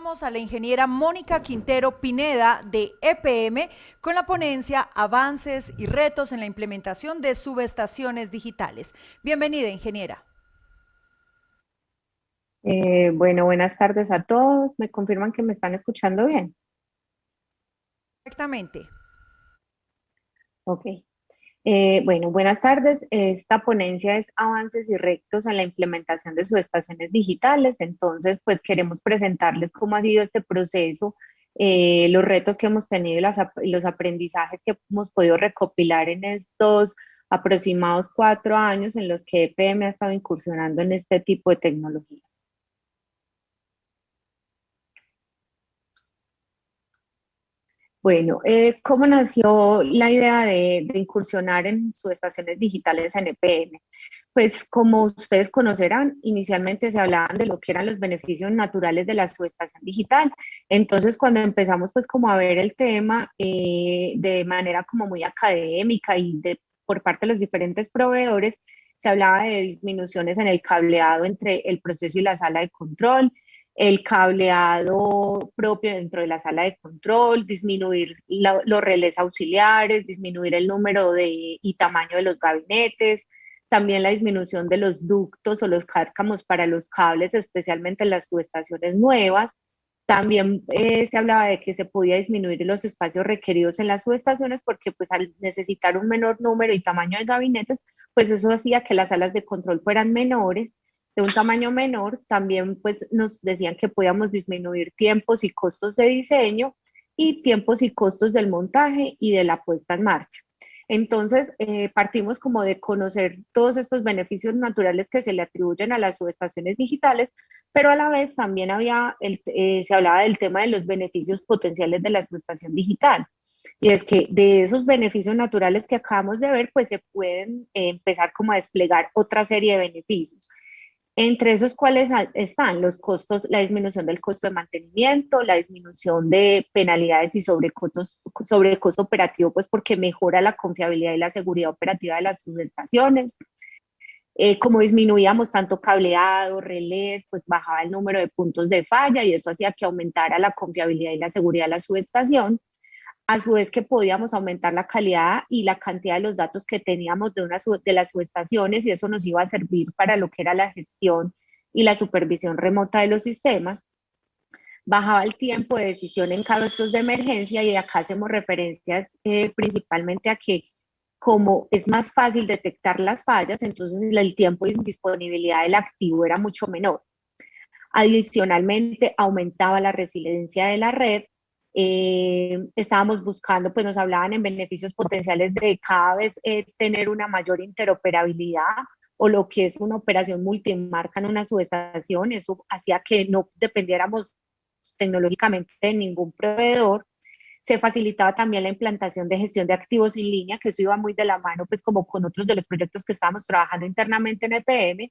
escuchamos a la ingeniera Mónica Quintero Pineda de EPM con la ponencia Avances y retos en la implementación de subestaciones digitales. Bienvenida, ingeniera. Bueno, buenas tardes a todos. ¿Me confirman que me están escuchando bien? Exactamente. Ok. Bueno, buenas tardes. Esta ponencia es Avances y retos en la implementación de subestaciones digitales. Entonces, pues queremos presentarles cómo ha sido este proceso, los retos que hemos tenido y los aprendizajes que hemos podido recopilar en estos aproximados 4 años en los que EPM ha estado incursionando en este tipo de tecnología. Bueno, ¿cómo nació la idea de incursionar en subestaciones digitales en EPM? Pues como ustedes conocerán, inicialmente se hablaban de lo que eran los beneficios naturales de la subestación digital. Entonces, cuando empezamos pues como a ver el tema de manera como muy académica por parte de los diferentes proveedores, se hablaba de disminuciones en el cableado entre el proceso y la sala de control, el cableado propio dentro de la sala de control, disminuir los relés auxiliares, disminuir el número y tamaño de los gabinetes, también la disminución de los ductos o los cárcamos para los cables, especialmente en las subestaciones nuevas. También se hablaba de que se podía disminuir los espacios requeridos en las subestaciones porque pues al necesitar un menor número y tamaño de gabinetes, pues eso hacía que las salas de control fueran menores, de un tamaño menor. También pues nos decían que podíamos disminuir tiempos y costos de diseño y tiempos y costos del montaje y de la puesta en marcha. Entonces, partimos como de conocer todos estos beneficios naturales que se le atribuyen a las subestaciones digitales, pero a la vez también se hablaba del tema de los beneficios potenciales de la subestación digital. Y es que de esos beneficios naturales que acabamos de ver, pues se pueden empezar como a desplegar otra serie de beneficios. Entre esos, ¿cuáles están los costos? La disminución del costo de mantenimiento, la disminución de penalidades y sobre costo operativo, pues porque mejora la confiabilidad y la seguridad operativa de las subestaciones. Como disminuíamos tanto cableado, relés, pues bajaba el número de puntos de falla y eso hacía que aumentara la confiabilidad y la seguridad de la subestación. A su vez que podíamos aumentar la calidad y la cantidad de los datos que teníamos de las subestaciones y eso nos iba a servir para lo que era la gestión y la supervisión remota de los sistemas. Bajaba el tiempo de decisión en casos de emergencia y acá hacemos referencias principalmente a que como es más fácil detectar las fallas, entonces el tiempo de disponibilidad del activo era mucho menor. Adicionalmente, aumentaba la resiliencia de la red. Estábamos buscando, pues nos hablaban en beneficios potenciales de cada vez tener una mayor interoperabilidad o lo que es una operación multimarca en una subestación. Eso hacía que no dependiéramos tecnológicamente de ningún proveedor. Se facilitaba también la implantación de gestión de activos en línea, que eso iba muy de la mano, pues como con otros de los proyectos que estábamos trabajando internamente en EPM.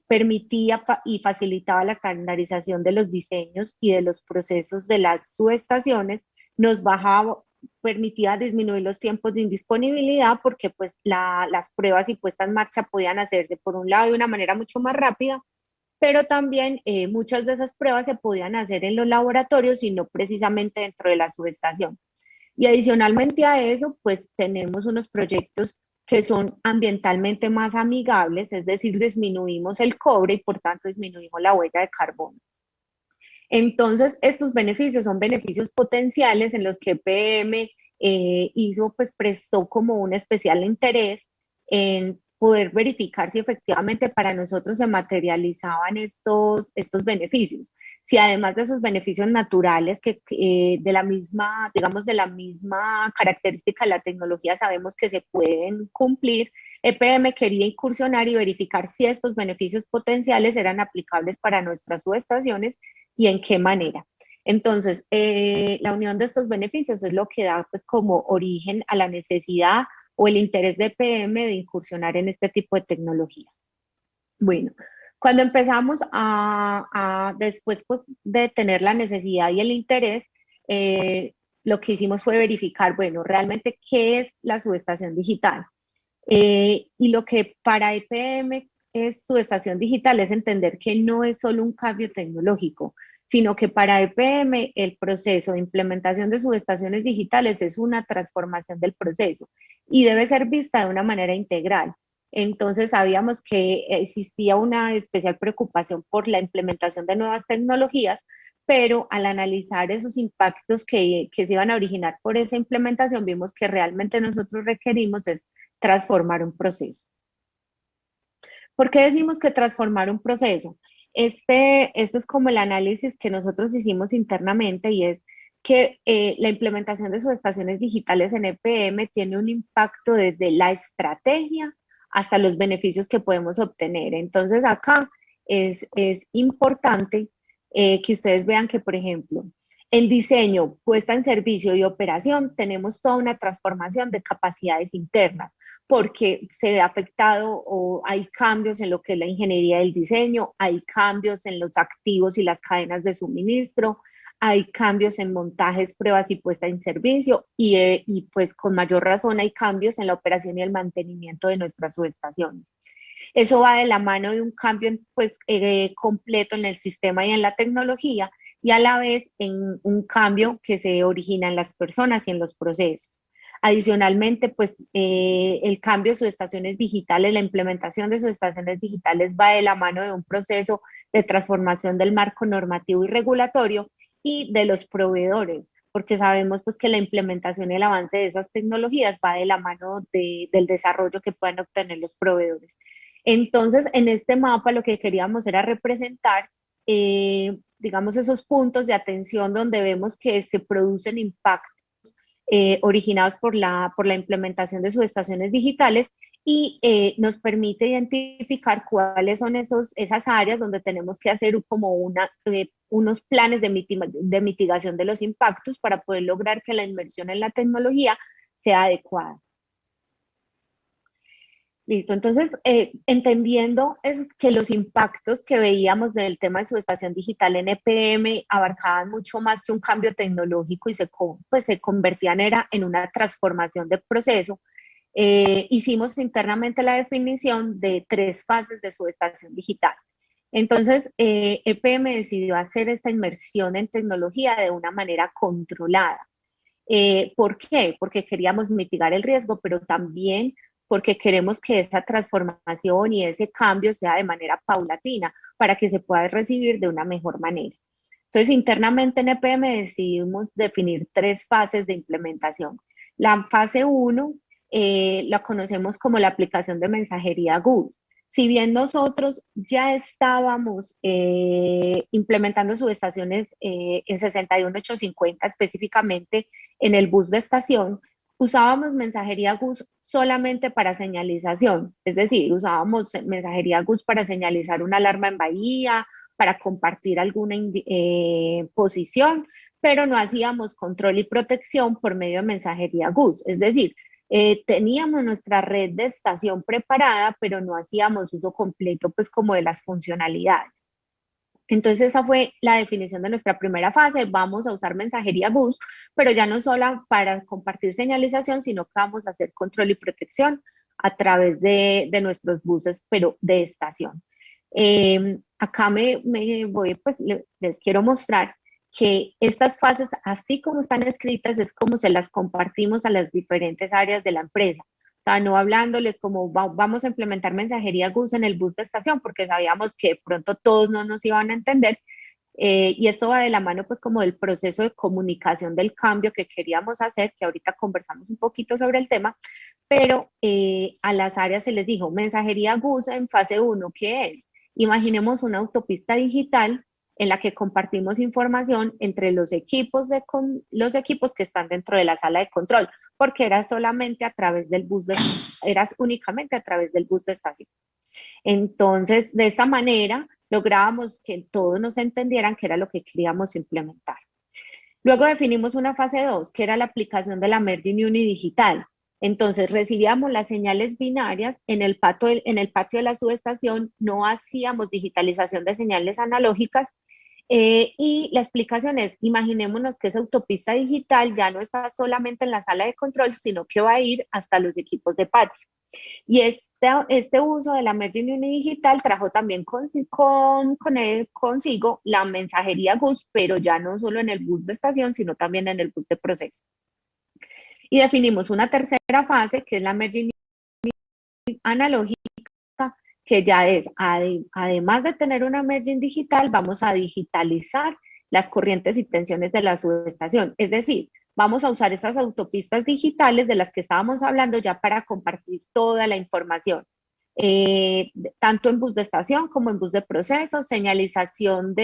Permitía y facilitaba la estandarización de los diseños y de los procesos de las subestaciones, nos bajaba, permitía disminuir los tiempos de indisponibilidad porque pues las pruebas y puesta en marcha podían hacerse por un lado de una manera mucho más rápida, pero también muchas de esas pruebas se podían hacer en los laboratorios y no precisamente dentro de la subestación. Y adicionalmente a eso, pues tenemos unos proyectos que son ambientalmente más amigables, es decir, disminuimos el cobre y por tanto disminuimos la huella de carbono. Entonces, estos beneficios son beneficios potenciales en los que PM pues prestó como un especial interés en poder verificar si efectivamente para nosotros se materializaban estos beneficios. Si además de esos beneficios naturales de la misma, digamos, de la misma característica de la tecnología sabemos que se pueden cumplir, EPM quería incursionar y verificar si estos beneficios potenciales eran aplicables para nuestras subestaciones y en qué manera. Entonces, la unión de estos beneficios es lo que da pues como origen a la necesidad o el interés de PM de incursionar en este tipo de tecnologías. Bueno, cuando empezamos después pues, de tener la necesidad y el interés, lo que hicimos fue verificar, bueno, realmente qué es la subestación digital. Y lo que para EPM es subestación digital es entender que no es solo un cambio tecnológico, sino que para EPM el proceso de implementación de subestaciones digitales es una transformación del proceso y debe ser vista de una manera integral. Entonces sabíamos que existía una especial preocupación por la implementación de nuevas tecnologías, pero al analizar esos impactos que se iban a originar por esa implementación, vimos que realmente nosotros requerimos es transformar un proceso. ¿Por qué decimos que transformar un proceso? Este es como el análisis que nosotros hicimos internamente y es que la implementación de subestaciones digitales en EPM tiene un impacto desde la estrategia hasta los beneficios que podemos obtener. Entonces acá es importante que ustedes vean que, por ejemplo, en diseño, puesta en servicio y operación, tenemos toda una transformación de capacidades internas porque se ve afectado o hay cambios en lo que es la ingeniería del diseño, hay cambios en los activos y las cadenas de suministro, hay cambios en montajes, pruebas y puesta en servicio y pues con mayor razón hay cambios en la operación y el mantenimiento de nuestras subestaciones. Eso va de la mano de un cambio pues, completo en el sistema y en la tecnología y a la vez en un cambio que se origina en las personas y en los procesos. Adicionalmente, pues el cambio de subestaciones digitales, la implementación de subestaciones digitales va de la mano de un proceso de transformación del marco normativo y regulatorio y de los proveedores, porque sabemos pues que la implementación y el avance de esas tecnologías va de la mano del desarrollo que puedan obtener los proveedores. Entonces, en este mapa lo que queríamos era representar, digamos, esos puntos de atención donde vemos que se producen impactos originados por la implementación de subestaciones digitales y nos permite identificar cuáles son esas áreas donde tenemos que hacer como unos planes de mitigación de los impactos para poder lograr que la inversión en la tecnología sea adecuada. Listo, entonces entendiendo es que los impactos que veíamos del tema de subestación digital en EPM abarcaban mucho más que un cambio tecnológico y pues, se convertían en una transformación de proceso, hicimos internamente la definición de 3 fases de subestación digital. Entonces, EPM decidió hacer esta inmersión en tecnología de una manera controlada. ¿Por qué? Porque queríamos mitigar el riesgo, pero también porque queremos que esa transformación y ese cambio sea de manera paulatina para que se pueda recibir de una mejor manera. Entonces, internamente en EPM decidimos definir 3 fases de implementación. La fase 1 la conocemos como la aplicación de mensajería GUS. Si bien nosotros ya estábamos implementando subestaciones en 61850 específicamente en el bus de estación, usábamos mensajería GUS solamente para señalización, es decir, usábamos mensajería GUS para señalizar una alarma en bahía, para compartir alguna posición, pero no hacíamos control y protección por medio de mensajería GUS, es decir, teníamos nuestra red de estación preparada, pero no hacíamos uso completo pues como de las funcionalidades. Entonces esa fue la definición de nuestra primera fase. Vamos a usar mensajería GUS, pero ya no solo para compartir señalización, sino que vamos a hacer control y protección a través de nuestros buses, pero de estación. Acá pues les quiero mostrar que estas fases, así como están escritas, es como se las compartimos a las diferentes áreas de la empresa. O sea, no hablándoles como vamos a implementar mensajería GUS en el bus de estación, porque sabíamos que de pronto todos no nos iban a entender. Y esto va de la mano pues como del proceso de comunicación del cambio que queríamos hacer, que ahorita conversamos un poquito sobre el tema, pero a las áreas se les dijo mensajería GUS en fase 1, ¿qué es? Imaginemos una autopista digital en la que compartimos información entre los equipos que están dentro de la sala de control, porque era solamente a través del eras únicamente a través del bus de estación. Entonces, de esta manera, lográbamos que todos nos entendieran qué era lo que queríamos implementar. Luego definimos una fase 2, que era la aplicación de la Merging Unidigital. Entonces, recibíamos las señales binarias en el patio de la subestación, no hacíamos digitalización de señales analógicas, y la explicación es, imaginémonos que esa autopista digital ya no está solamente en la sala de control, sino que va a ir hasta los equipos de patio. Y es este uso de la Merging Unidigital trajo también consigo la mensajería bus, pero ya no solo en el bus de estación, sino también en el bus de proceso. Y definimos una tercera fase, que es la Merging analógica, que ya es, además de tener una merging digital, vamos a digitalizar las corrientes y tensiones de la subestación. Es decir, vamos a usar esas autopistas digitales de las que estábamos hablando ya para compartir toda la información, tanto en bus de estación como en bus de proceso, digitalización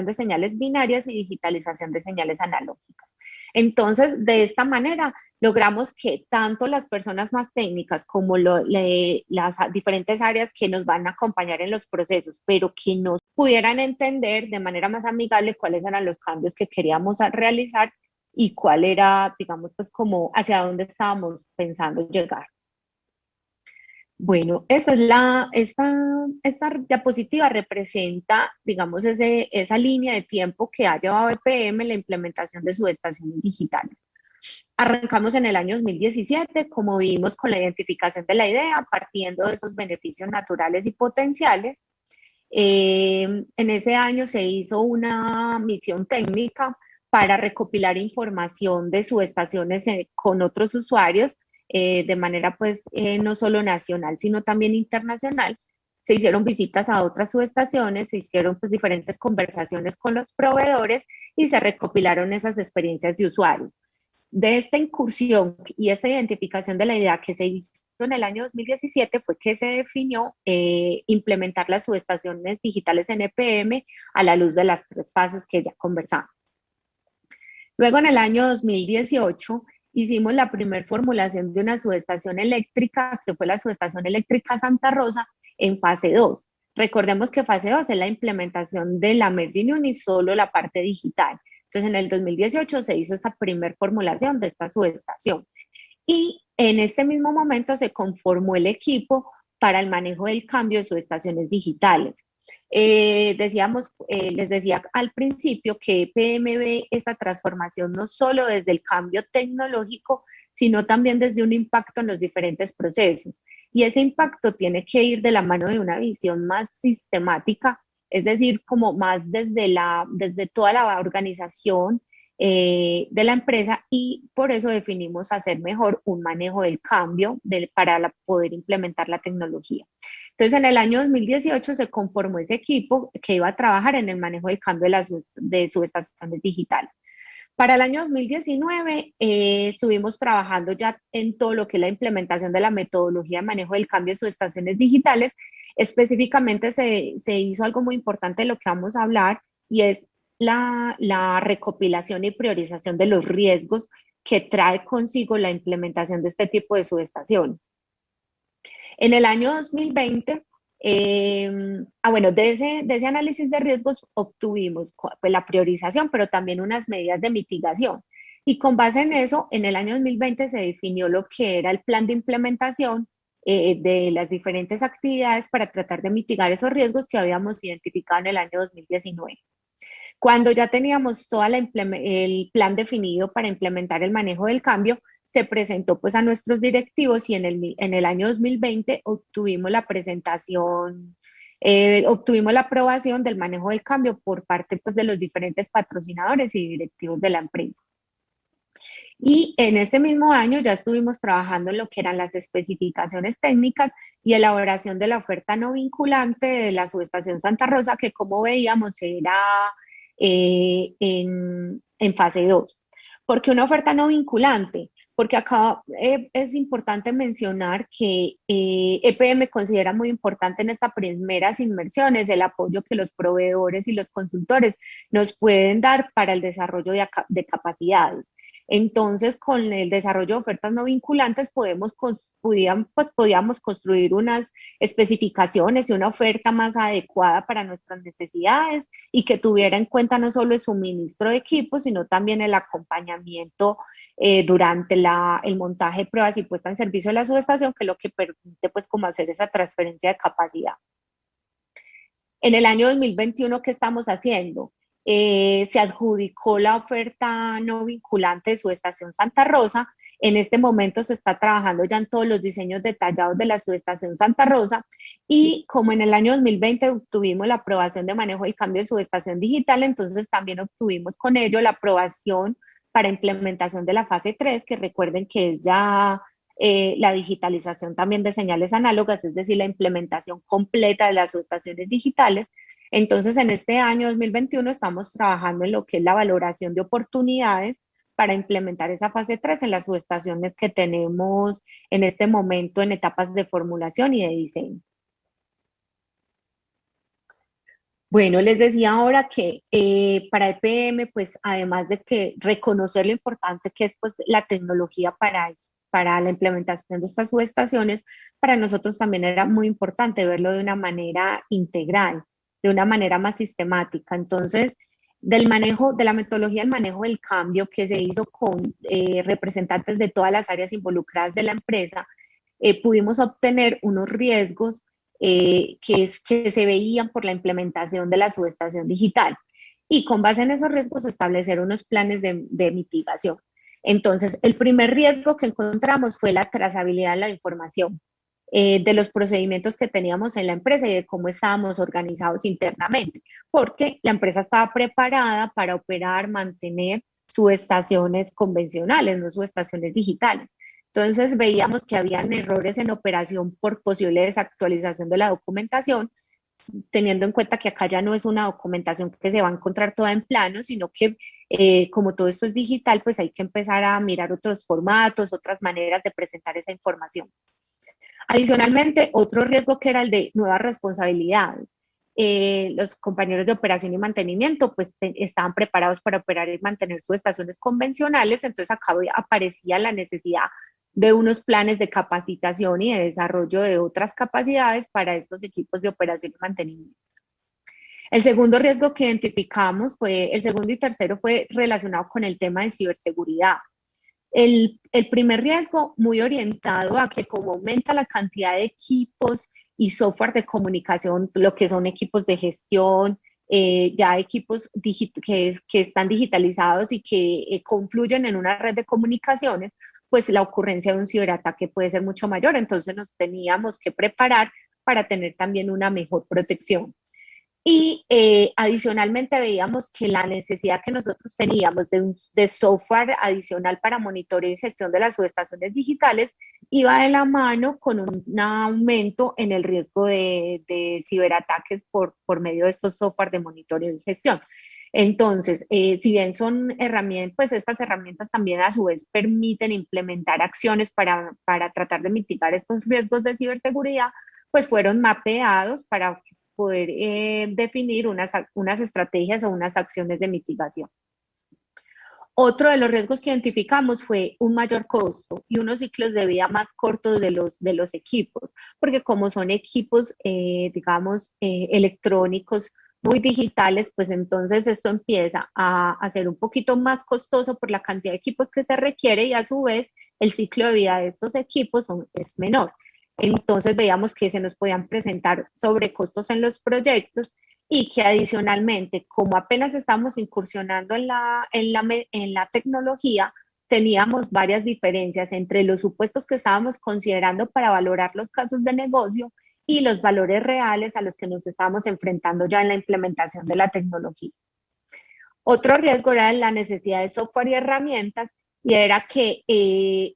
de señales binarias y digitalización de señales analógicas. Entonces, de esta manera, logramos que tanto las personas más técnicas como las diferentes áreas que nos van a acompañar en los procesos, pero que nos pudieran entender de manera más amigable cuáles eran los cambios que queríamos realizar y cuál era, digamos, pues como hacia dónde estábamos pensando llegar. Bueno, esta diapositiva representa, digamos, esa línea de tiempo que ha llevado EPM en la implementación de subestaciones digitales. Arrancamos en el año 2017, como vimos, con la identificación de la idea, partiendo de esos beneficios naturales y potenciales. En ese año se hizo una misión técnica para recopilar información de subestaciones con otros usuarios, de manera pues no solo nacional, sino también internacional. Se hicieron visitas a otras subestaciones, se hicieron pues diferentes conversaciones con los proveedores y se recopilaron esas experiencias de usuarios. De esta incursión y esta identificación de la idea que se hizo en el año 2017 fue que se definió implementar las subestaciones digitales en EPM a la luz de las tres fases que ya conversamos. Luego, en el año 2018, hicimos la primera formulación de una subestación eléctrica, que fue la subestación eléctrica Santa Rosa, en fase 2. Recordemos que fase 2 es la implementación de la Merging Uni, solo la parte digital. Entonces, en el 2018 se hizo esa primera formulación de esta subestación. Y en este mismo momento se conformó el equipo para el manejo del cambio de subestaciones digitales. Les decía al principio que EPM ve esta transformación no solo desde el cambio tecnológico, sino también desde un impacto en los diferentes procesos. Y ese impacto tiene que ir de la mano de una visión más sistemática, es decir, como más desde toda la organización de la empresa, y por eso definimos hacer mejor un manejo del cambio para poder implementar la tecnología. Entonces, en el año 2018 se conformó ese equipo que iba a trabajar en el manejo del cambio de subestaciones digitales. Para el año 2019 estuvimos trabajando ya en todo lo que es la implementación de la metodología de manejo del cambio de subestaciones digitales. Específicamente se hizo algo muy importante de lo que vamos a hablar, y es la recopilación y priorización de los riesgos que trae consigo la implementación de este tipo de subestaciones. En el año 2020, de ese análisis de riesgos obtuvimos pues, la priorización, pero también unas medidas de mitigación. Y con base en eso, en el año 2020 se definió lo que era el plan de implementación de las diferentes actividades para tratar de mitigar esos riesgos que habíamos identificado en el año 2019. Cuando ya teníamos todo el plan definido para implementar el manejo del cambio, se presentó pues a nuestros directivos, y en el año 2020 obtuvimos la aprobación del manejo del cambio por parte pues de los diferentes patrocinadores y directivos de la empresa. Y en este mismo año ya estuvimos trabajando en lo que eran las especificaciones técnicas y elaboración de la oferta no vinculante de la subestación Santa Rosa, que como veíamos era en fase 2. ¿Por qué una oferta no vinculante? Porque acá es importante mencionar que EPM considera muy importante en estas primeras inmersiones el apoyo que los proveedores y los consultores nos pueden dar para el desarrollo de capacidades. Entonces, con el desarrollo de ofertas no vinculantes podíamos construir unas especificaciones y una oferta más adecuada para nuestras necesidades, y que tuviera en cuenta no solo el suministro de equipos, sino también el acompañamiento durante el montaje de pruebas y puesta en servicio de la subestación, que es lo que permite pues como hacer esa transferencia de capacidad. En el año 2021, ¿qué estamos haciendo? Se adjudicó la oferta no vinculante de subestación Santa Rosa, En este momento se está trabajando ya en todos los diseños detallados de la subestación Santa Rosa y como en el año 2020 obtuvimos la aprobación de manejo del cambio de subestación digital, entonces también obtuvimos con ello la aprobación para implementación de la fase 3, que recuerden que es ya la digitalización también de señales análogas, es decir, la implementación completa de las subestaciones digitales. Entonces, en este año 2021 estamos trabajando en lo que es la valoración de oportunidades para implementar esa fase 3 en las subestaciones que tenemos en este momento en etapas de formulación y de diseño. Bueno, les decía ahora que para EPM, pues además de que reconocer lo importante que es pues, la tecnología para la implementación de estas subestaciones, para nosotros también era muy importante verlo de una manera integral, de una manera más sistemática. Entonces, de la metodología del manejo del cambio que se hizo con representantes de todas las áreas involucradas de la empresa, pudimos obtener unos riesgos que se veían por la implementación de la subestación digital. Y con base en esos riesgos establecer unos planes de mitigación. Entonces, el primer riesgo que encontramos fue la trazabilidad de la información, de los procedimientos que teníamos en la empresa y de cómo estábamos organizados internamente, porque la empresa estaba preparada para operar, mantener subestaciones convencionales, no subestaciones digitales. Entonces veíamos que habían errores en operación por posible desactualización de la documentación, teniendo en cuenta que acá ya no es una documentación que se va a encontrar toda en plano, sino que como todo esto es digital, pues hay que empezar a mirar otros formatos, otras maneras de presentar esa información. Adicionalmente, otro riesgo que era el de nuevas responsabilidades. Los compañeros de operación y mantenimiento pues estaban preparados para operar y mantener sus estaciones convencionales, entonces acá aparecía la necesidad de unos planes de capacitación y de desarrollo de otras capacidades para estos equipos de operación y mantenimiento. El segundo riesgo que identificamos el segundo y tercero fue relacionado con el tema de ciberseguridad. El primer riesgo muy orientado a que como aumenta la cantidad de equipos y software de comunicación, lo que son equipos de gestión, ya equipos que están digitalizados y que confluyen en una red de comunicaciones, pues la ocurrencia de un ciberataque puede ser mucho mayor. Entonces nos teníamos que preparar para tener también una mejor protección. Y adicionalmente veíamos que la necesidad que nosotros teníamos de software adicional para monitoreo y gestión de las subestaciones digitales iba de la mano con un aumento en el riesgo de ciberataques por medio de estos software de monitoreo y gestión. Entonces, si bien son herramientas, pues estas herramientas también a su vez permiten implementar acciones para tratar de mitigar estos riesgos de ciberseguridad, pues fueron mapeados para poder definir unas estrategias o unas acciones de mitigación. Otro de los riesgos que identificamos fue un mayor costo y unos ciclos de vida más cortos de los equipos, porque como son equipos, digamos, electrónicos muy digitales, pues entonces esto empieza a ser un poquito más costoso por la cantidad de equipos que se requiere y a su vez el ciclo de vida de estos equipos es menor. Entonces veíamos que se nos podían presentar sobrecostos en los proyectos y que adicionalmente, como apenas estamos incursionando en la tecnología, teníamos varias diferencias entre los supuestos que estábamos considerando para valorar los casos de negocio y los valores reales a los que nos estábamos enfrentando ya en la implementación de la tecnología. Otro riesgo era la necesidad de software y herramientas, y era que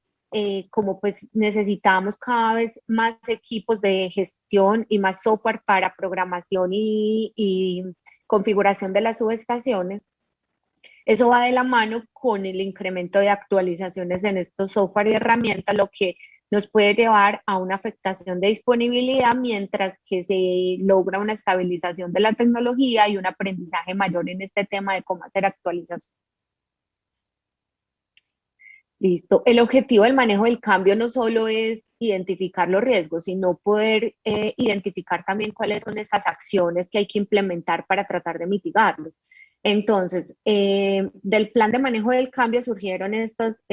como pues necesitábamos cada vez más equipos de gestión y más software para programación y configuración de las subestaciones, eso va de la mano con el incremento de actualizaciones en estos software y herramientas, lo que nos puede llevar a una afectación de disponibilidad mientras que se logra una estabilización de la tecnología y un aprendizaje mayor en este tema de cómo hacer actualización. Listo. El objetivo del manejo del cambio no solo es identificar los riesgos, sino poder identificar también cuáles son esas acciones que hay que implementar para tratar de mitigarlos. Entonces, del plan de manejo del cambio surgieron estas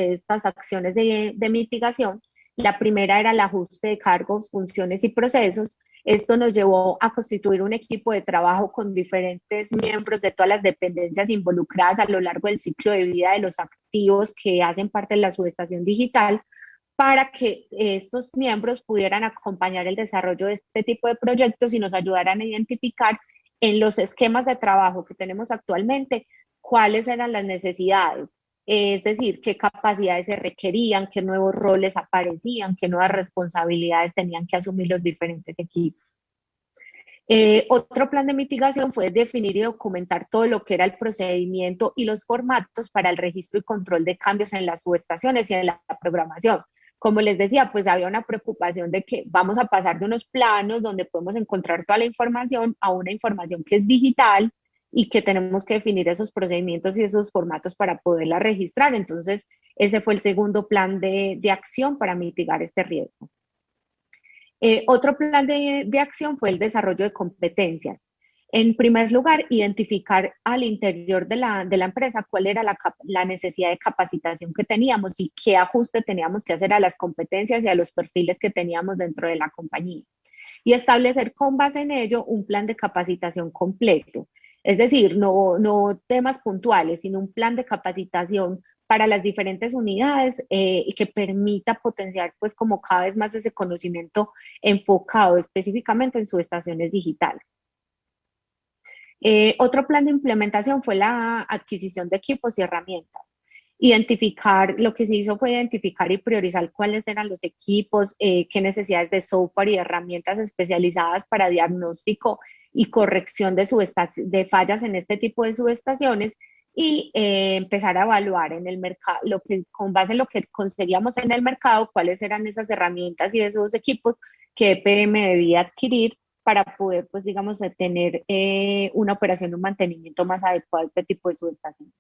acciones de mitigación. La primera era el ajuste de cargos, funciones y procesos. Esto nos llevó a constituir un equipo de trabajo con diferentes miembros de todas las dependencias involucradas a lo largo del ciclo de vida de los activos que hacen parte de la subestación digital, para que estos miembros pudieran acompañar el desarrollo de este tipo de proyectos y nos ayudaran a identificar en los esquemas de trabajo que tenemos actualmente cuáles eran las necesidades, es decir, qué capacidades se requerían, qué nuevos roles aparecían, qué nuevas responsabilidades tenían que asumir los diferentes equipos. Otro plan de mitigación fue definir y documentar todo lo que era el procedimiento y los formatos para el registro y control de cambios en las subestaciones y en la programación. Como les decía, pues había una preocupación de que vamos a pasar de unos planos donde podemos encontrar toda la información a una información que es digital y que tenemos que definir esos procedimientos y esos formatos para poderla registrar. Entonces, ese fue el segundo plan de acción para mitigar este riesgo. Otro plan de acción fue el desarrollo de competencias. En primer lugar, identificar al interior de la empresa cuál era la necesidad de capacitación que teníamos y qué ajuste teníamos que hacer a las competencias y a los perfiles que teníamos dentro de la compañía. Y establecer con base en ello un plan de capacitación completo. Es decir, no temas puntuales, sino un plan de capacitación para las diferentes unidades y que permita potenciar pues como cada vez más ese conocimiento enfocado específicamente en subestaciones digitales. Otro plan de implementación fue la adquisición de equipos y herramientas. Lo que se hizo fue identificar y priorizar cuáles eran los equipos, qué necesidades de software y herramientas especializadas para diagnóstico y corrección de fallas en este tipo de subestaciones y empezar a evaluar en el mercado, con base en lo que conseguíamos en el mercado, cuáles eran esas herramientas y esos equipos que EPM debía adquirir para poder, pues digamos, tener una operación y un mantenimiento más adecuado a este tipo de subestaciones.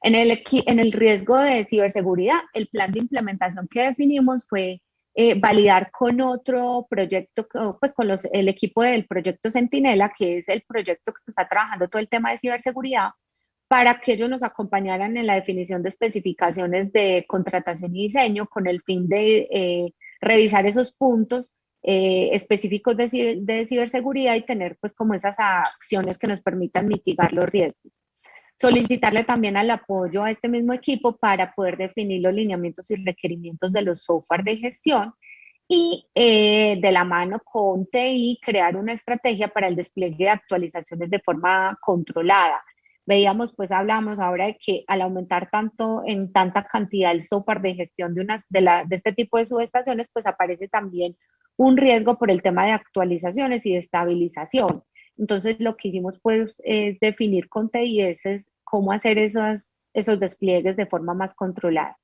En el riesgo de ciberseguridad, el plan de implementación que definimos fue validar con otro proyecto, pues con el equipo del proyecto Centinela, que es el proyecto que está trabajando todo el tema de ciberseguridad, para que ellos nos acompañaran en la definición de especificaciones de contratación y diseño con el fin de revisar esos puntos específicos de ciberseguridad y tener pues como esas acciones que nos permitan mitigar los riesgos. Solicitarle también al apoyo a este mismo equipo para poder definir los lineamientos y requerimientos de los software de gestión y de la mano con TI crear una estrategia para el despliegue de actualizaciones de forma controlada. Veíamos, pues hablamos ahora de que al aumentar en tanta cantidad el software de gestión de este tipo de subestaciones, pues aparece también un riesgo por el tema de actualizaciones y de estabilización. Entonces, lo que hicimos pues es definir con TIS cómo hacer esos despliegues de forma más controlada.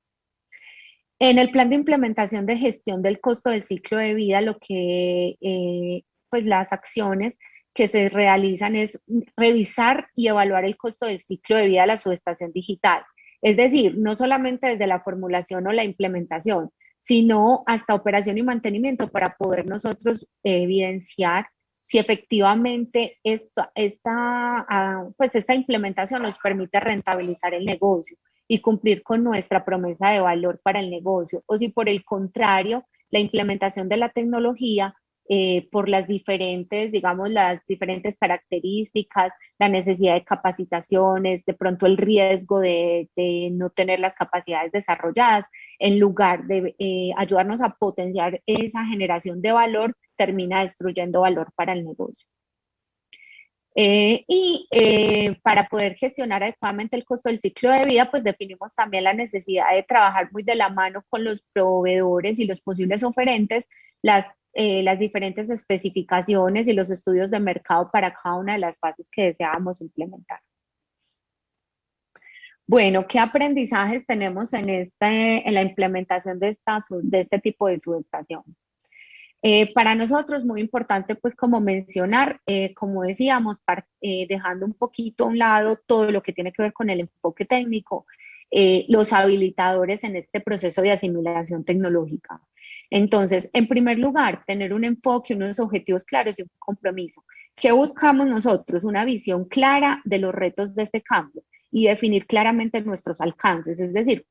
En el plan de implementación de gestión del costo del ciclo de vida, pues las acciones que se realizan es revisar y evaluar el costo del ciclo de vida de la subestación digital. Es decir, no solamente desde la formulación o la implementación, sino hasta operación y mantenimiento para poder nosotros evidenciar si efectivamente esta implementación nos permite rentabilizar el negocio y cumplir con nuestra promesa de valor para el negocio, o si por el contrario, la implementación de la tecnología por las diferentes características, la necesidad de capacitaciones, de pronto el riesgo de no tener las capacidades desarrolladas, en lugar de ayudarnos a potenciar esa generación de valor, termina destruyendo valor para el negocio. Para poder gestionar adecuadamente el costo del ciclo de vida, pues definimos también la necesidad de trabajar muy de la mano con los proveedores y los posibles oferentes, las diferentes especificaciones y los estudios de mercado para cada una de las fases que deseábamos implementar. Bueno, ¿qué aprendizajes tenemos en la implementación de este tipo de subestaciones? Para nosotros muy importante pues como mencionar, como decíamos, dejando un poquito a un lado todo lo que tiene que ver con el enfoque técnico, los habilitadores en este proceso de asimilación tecnológica. Entonces, en primer lugar, tener un enfoque, unos objetivos claros y un compromiso. ¿Qué buscamos nosotros? Una visión clara de los retos de este cambio y definir claramente nuestros alcances, es decir,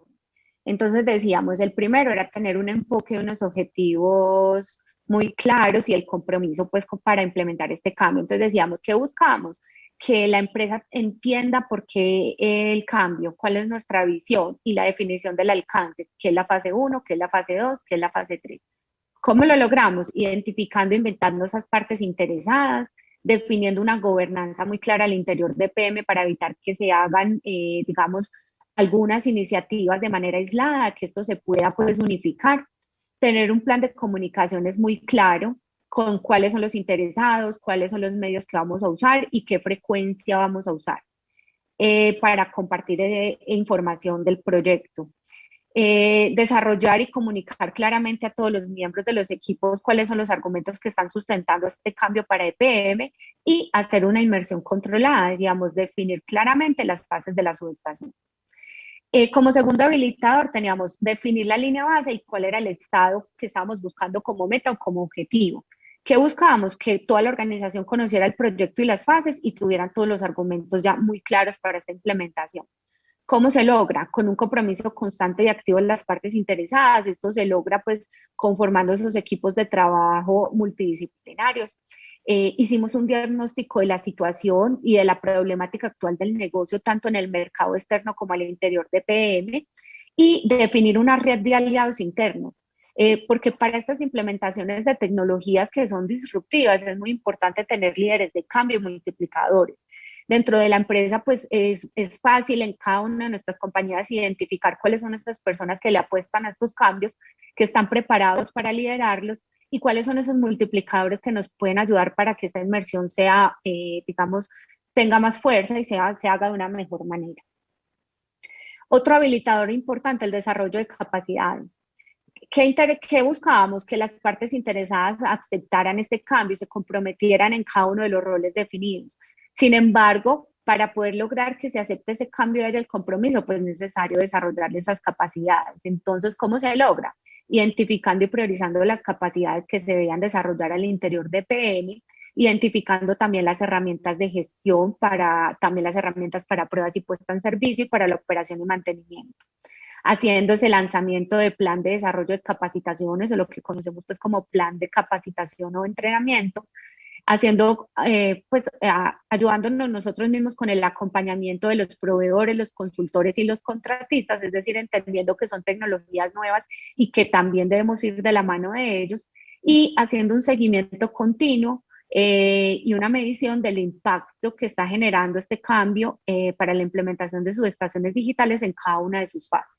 entonces decíamos, el primero era tener un enfoque, unos objetivos muy claros y el compromiso pues para implementar este cambio. Entonces decíamos, ¿qué buscamos? Que la empresa entienda por qué el cambio, cuál es nuestra visión y la definición del alcance, qué es la fase 1, qué es la fase 2, qué es la fase 3. ¿Cómo lo logramos? Identificando, inventando esas partes interesadas, definiendo una gobernanza muy clara al interior de PM para evitar que se hagan, digamos, algunas iniciativas de manera aislada, que esto se pueda pues unificar, tener un plan de comunicaciones muy claro con cuáles son los interesados, cuáles son los medios que vamos a usar y qué frecuencia vamos a usar para compartir información del proyecto. Desarrollar y comunicar claramente a todos los miembros de los equipos cuáles son los argumentos que están sustentando este cambio para EPM y hacer una inmersión controlada, digamos, definir claramente las fases de la subestación. Como segundo habilitador teníamos definir la línea base y cuál era el estado que estábamos buscando como meta o como objetivo. ¿Qué buscábamos? Que toda la organización conociera el proyecto y las fases y tuvieran todos los argumentos ya muy claros para esta implementación. ¿Cómo se logra? Con un compromiso constante y activo en las partes interesadas. Esto se logra pues conformando esos equipos de trabajo multidisciplinarios. Hicimos un diagnóstico de la situación y de la problemática actual del negocio, tanto en el mercado externo como al interior de PM, y definir una red de aliados internos. Porque para estas implementaciones de tecnologías que son disruptivas es muy importante tener líderes de cambio y multiplicadores. Dentro de la empresa, pues es fácil en cada una de nuestras compañías identificar cuáles son estas personas que le apuestan a estos cambios, que están preparados para liderarlos y cuáles son esos multiplicadores que nos pueden ayudar para que esta inmersión sea, digamos, tenga más fuerza y se haga de una mejor manera. Otro habilitador importante, el desarrollo de capacidades. ¿Qué buscábamos? Que las partes interesadas aceptaran este cambio y se comprometieran en cada uno de los roles definidos. Sin embargo, para poder lograr que se acepte ese cambio y el compromiso, pues es necesario desarrollar esas capacidades. Entonces, ¿cómo se logra? Identificando y priorizando las capacidades que se debían desarrollar al interior de PM, identificando también las herramientas de gestión, también las herramientas para pruebas y puesta en servicio y para la operación y mantenimiento. Haciendo ese lanzamiento de plan de desarrollo de capacitaciones o lo que conocemos pues como plan de capacitación o entrenamiento, ayudándonos nosotros mismos con el acompañamiento de los proveedores, los consultores y los contratistas, es decir, entendiendo que son tecnologías nuevas y que también debemos ir de la mano de ellos y haciendo un seguimiento continuo y una medición del impacto que está generando este cambio para la implementación de subestaciones digitales en cada una de sus fases.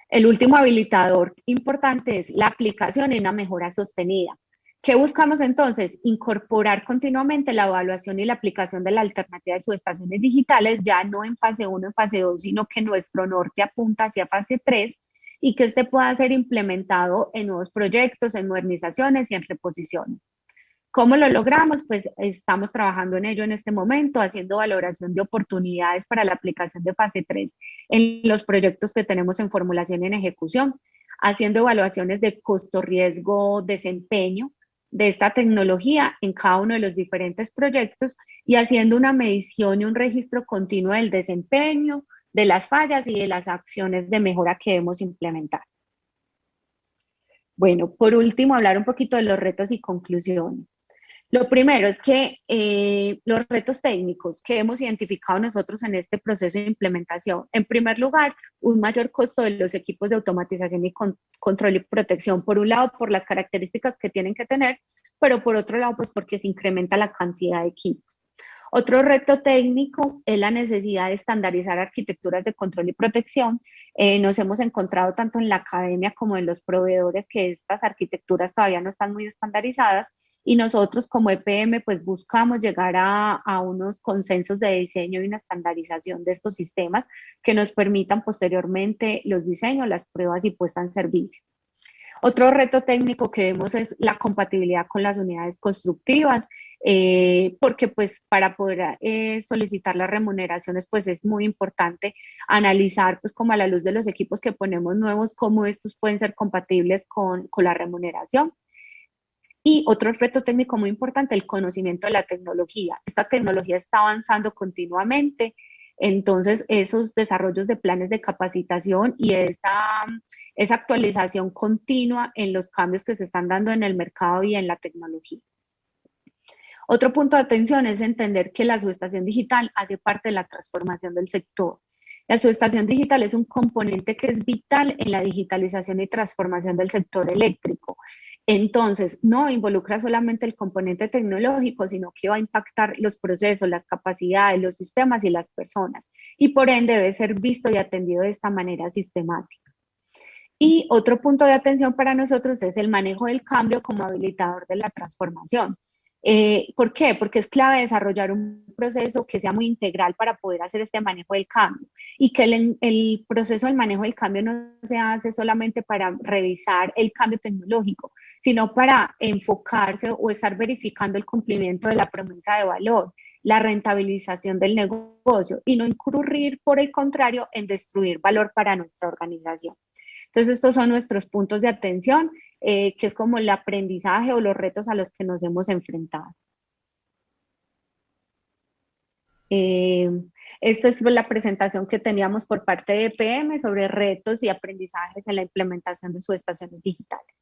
El último habilitador importante es la aplicación y una mejora sostenida. ¿Qué buscamos entonces? Incorporar continuamente la evaluación y la aplicación de la alternativa de subestaciones digitales, ya no en fase 1, en fase 2, sino que nuestro norte apunta hacia fase 3 y que este pueda ser implementado en nuevos proyectos, en modernizaciones y en reposiciones. ¿Cómo lo logramos? Pues estamos trabajando en ello en este momento, haciendo valoración de oportunidades para la aplicación de fase 3 en los proyectos que tenemos en formulación y en ejecución, haciendo evaluaciones de costo, riesgo, desempeño de esta tecnología en cada uno de los diferentes proyectos y haciendo una medición y un registro continuo del desempeño, de las fallas y de las acciones de mejora que debemos implementar. Bueno, por último, hablar un poquito de los retos y conclusiones. Lo primero es que los retos técnicos que hemos identificado nosotros en este proceso de implementación, en primer lugar, un mayor costo de los equipos de automatización y control y protección, por un lado por las características que tienen que tener, pero por otro lado pues porque se incrementa la cantidad de equipos. Otro reto técnico es la necesidad de estandarizar arquitecturas de control y protección. Nos hemos encontrado tanto en la academia como en los proveedores que estas arquitecturas todavía no están muy estandarizadas y nosotros como EPM pues buscamos llegar a unos consensos de diseño y una estandarización de estos sistemas que nos permitan posteriormente los diseños, las pruebas y puesta en servicio. Otro reto técnico que vemos es la compatibilidad con las unidades constructivas, porque pues para poder solicitar las remuneraciones pues es muy importante analizar pues como a la luz de los equipos que ponemos nuevos, cómo estos pueden ser compatibles con la remuneración. Y otro reto técnico muy importante, el conocimiento de la tecnología. Esta tecnología está avanzando continuamente, entonces esos desarrollos de planes de capacitación y esa actualización continua en los cambios que se están dando en el mercado y en la tecnología. Otro punto de atención es entender que la subestación digital hace parte de la transformación del sector. La subestación digital es un componente que es vital en la digitalización y transformación del sector eléctrico. Entonces, no involucra solamente el componente tecnológico, sino que va a impactar los procesos, las capacidades, los sistemas y las personas. Y por ende debe ser visto y atendido de esta manera sistemática. Y otro punto de atención para nosotros es el manejo del cambio como habilitador de la transformación. ¿Por qué? Porque es clave desarrollar un proceso que sea muy integral para poder hacer este manejo del cambio y que el proceso del manejo del cambio no se hace solamente para revisar el cambio tecnológico, sino para enfocarse o estar verificando el cumplimiento de la promesa de valor, la rentabilización del negocio y no incurrir, por el contrario, en destruir valor para nuestra organización. Entonces, estos son nuestros puntos de atención, que es como el aprendizaje o los retos a los que nos hemos enfrentado. Esta es la presentación que teníamos por parte de EPM sobre retos y aprendizajes en la implementación de subestaciones digitales.